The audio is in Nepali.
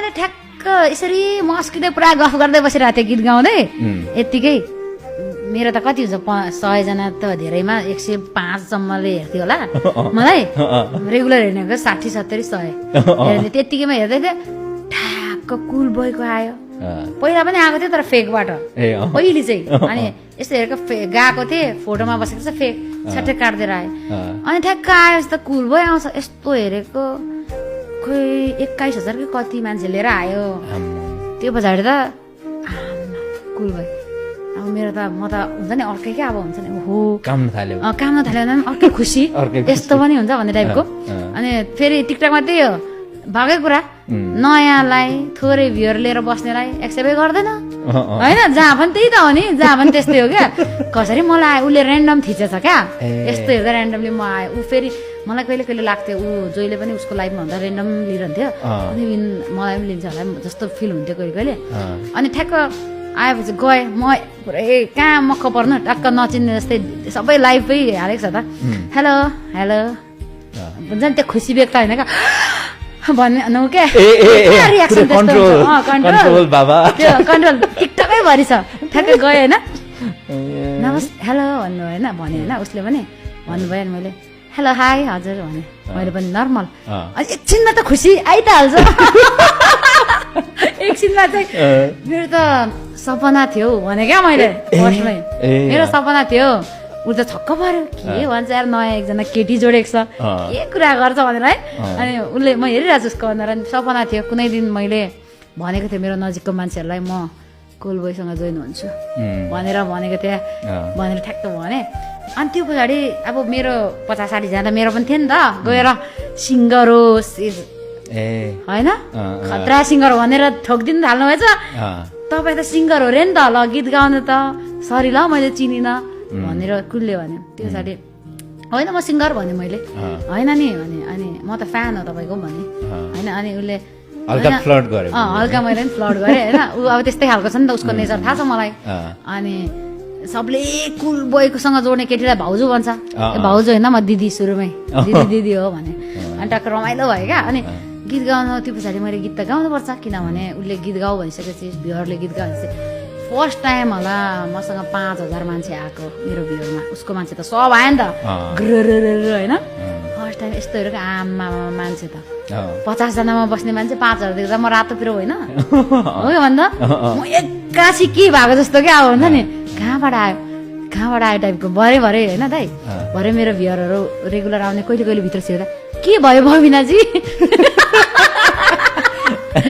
अनि ठ्याक्क यसरी मस्किँदै पुरा गफ गर्दै बसिरहेको थिएँ गीत गाउँदै यत्तिकै मेरो त कति हुन्छ 100 जना त धेरैमा 105सम्मले हेर्थ्यो होला मलाई रेगुलर हेर्नेको 60 70 100 हेर्ने त्यतिकैमा हेर्दै थिएँ ठ्याक्क कुल बोयको आयो पहिला पनि आएको थियो तर फेकबाट पहिले चाहिँ अनि यस्तो हेरेको गएको थिएँ फोटोमा बसेको छ फेक छट्टै काट्दै आयो अनि ठ्याक्क आएपछि त कुल बोय आउँछ यस्तो हेरेको खोइ 21,000 कि कति मान्छे लिएर आयो त्यो पछाडि त कुल बोय अब मेरो त म त हुन्छ नि अर्कै क्या अब हुन्छ नि हो काम थाल्यो भने अर्कै खुसी यस्तो पनि हुन्छ भन्ने टाइपको अनि फेरि टिकटकमा त्यही हो भागै कुरा नयाँलाई थोरै भ्यूर लिएर बस्नेलाई एक्सेप्टै गर्दैन होइन जहाँ पनि त्यही त हो नि जहाँ पनि त्यस्तै हो क्या कसरी मलाई उसले ऱ्यान्डम थिचेछ क्या यस्तो हेर्दा ऱ्यान्डमली म आएँ ऊ फेरि मलाई कहिले कहिले लाग्थ्यो ऊ जहिले पनि उसको लाइफमा हुँदा ऱ्यान्डम लिइरहन्थ्यो अनि मलाई पनि लिन्छ होला जस्तो फिल हुन्थ्यो कहिले कहिले अनि ठ्याक्क आएपछि गएँ म पुरै कहाँ मक्क पर्नु टक्क नचिन्ने जस्तै सबै लाइफै हालेको छ त हेलो हेलो हुन्छ नि त्यो खुसी व्यक्त होइन क्या भन्नु क्या रियाक्सन कन्ट्रोल त्यो कन्ट्रोल टिकटकै भरि छ ठ्याक्कै गएँ होइन नमस्ते हेलो भन्नु होइन भने होइन उसले पनि भन्नुभयो नि मैले हेलो हाई हजुर भने मैले पनि नर्मल अनि एकछिनमा त खुसी आइ त हाल्छ एकछिनमा चाहिँ मेरो त सपना थियो भने क्या मैले फर्स्टमै मेरो सपना थियो ऊ त छक्क पऱ्यो के भन्छ यार नयाँ एकजना केटी जोडेको छ के कुरा गर्छ भनेर है अनि उसले म हेरिरहेको छु उसको अनुहार सपना थियो कुनै दिन मैले भनेको थिएँ मेरो नजिकको मान्छेहरूलाई म कुल बोयसँग जोइन हुन्छु भनेको थिएँ भनेर ठ्याक्क भने अनि त्यो पछाडि अब मेरो 50-60 जना मेरो पनि थियो नि त गएर सिङ्गर होस् होइन खतरा सिङ्गर भनेर ठोकिदिनु थाल्नु भएछ तपाईँ त सिङ्गर हो रे नि त ल गीत गाउनु त सरी ल मैले चिनिनँ भनेर कुलले भन्यो त्यो पछाडि होइन म सिङ्गर भने मैले होइन नि भने अनि म त फ्यान हो तपाईँको भने होइन अनि उसले हल्का मैले पनि फ्लड गरेँ होइन ऊ अब त्यस्तै खालको छ नि त उसको नेचर थाहा छ मलाई अनि सबले कुल बोयकोसँग जोड्ने केटीलाई भाउजू भन्छ भाउजू होइन म दिदी सुरुमै दिदी हो भने अनि टक्क रमाइलो भयो क्या अनि गीत गाउनु त्यो पछाडि मैले गीत त गाउनुपर्छ किनभने उसले गीत गाऊ भनिसकेपछि भ्युअरले गीत गाउ भनेपछि फर्स्ट टाइम होला मसँग 5,000 मान्छे आएको मेरो भ्युरमा उसको मान्छे त सब आयो नि त होइन फर्स्ट टाइम यस्तो हेरेको आमा मान्छे त 50 जनामा बस्ने मान्छे 5,000 देख्दा म रातो पिरो होइन हो कि भन्दा म एक्कासी के भएको जस्तो क्या अब हुन्छ नि कहाँबाट आयो टाइपको भरे होइन दाइ भरे मेरो भ्युअरहरू रेगुलर आउने कहिले भित्र छिर्दा के भयो बबिनाजी